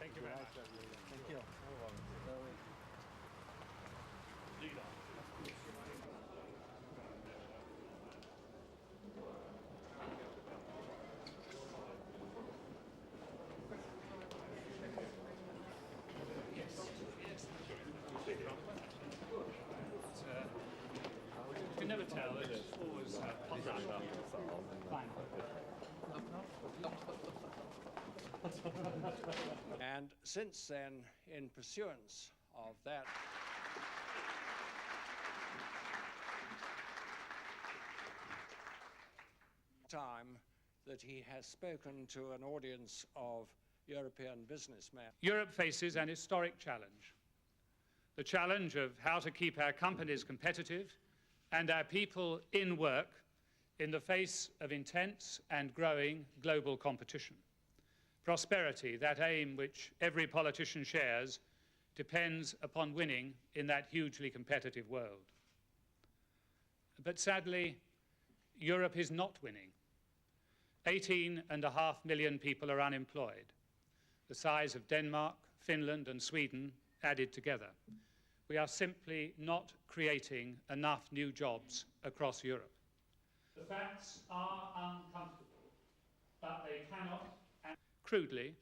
Thank you very much. Thank you. You can never tell. It's always fine. And since then, in pursuance of that time that he has spoken to an audience of European businessmen. Europe faces an historic challenge. The challenge of how to keep our companies competitive and our people in work in the face of intense and growing global competition. Prosperity, that aim which every politician shares, depends upon winning in that hugely competitive world. But sadly, Europe is not winning. 18.5 million people are unemployed, the size of Denmark, Finland and Sweden added together. We are simply not creating enough new jobs across Europe. The facts are uncomfortable, but they cannot. Crudely,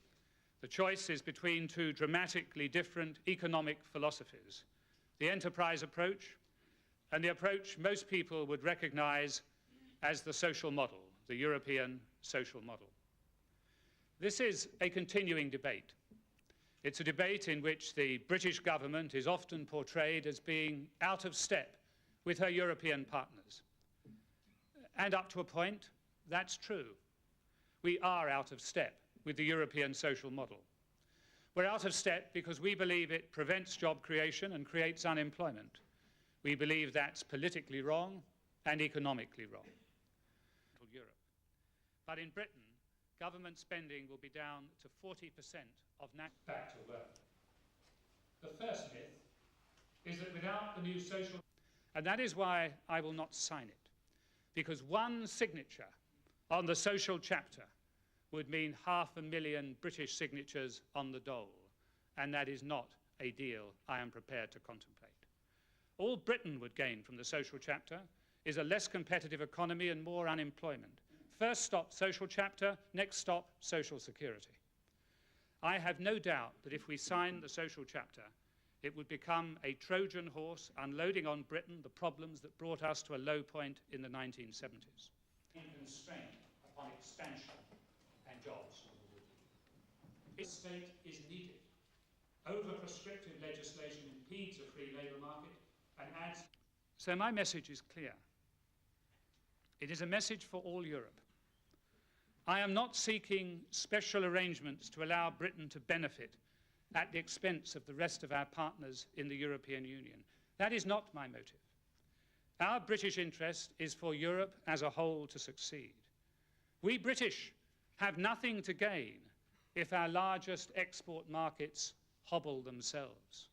the choice is between two dramatically different economic philosophies: the enterprise approach and the approach most people would recognize as the social model, the European social model. This is a continuing debate. It's a debate in which the British government is often portrayed as being out of step with her European partners. And up to a point, that's true. We are out of step with the European social model. We're out of step because we believe it prevents job creation and creates unemployment. We believe that's politically wrong and economically wrong. Europe. But in Britain, government spending will be down to 40% of back to work. The first myth is that without the new social... And that is why I will not sign it, because one signature on the social chapter would mean 500,000 British signatures on the dole, and that is not a deal I am prepared to contemplate. All Britain would gain from the social chapter is a less competitive economy and more unemployment. First stop, social chapter, next stop, social security. I have no doubt that if we sign the social chapter, it would become a Trojan horse unloading on Britain the problems that brought us to a low point in the 1970s. Constraint upon expansion and jobs. This state is needed. Over-prescriptive legislation impedes a free labour market and adds... So my message is clear. It is a message for all Europe. I am not seeking special arrangements to allow Britain to benefit at the expense of the rest of our partners in the European Union. That is not my motive. Our British interest is for Europe as a whole to succeed. We British have nothing to gain if our largest export markets hobble themselves.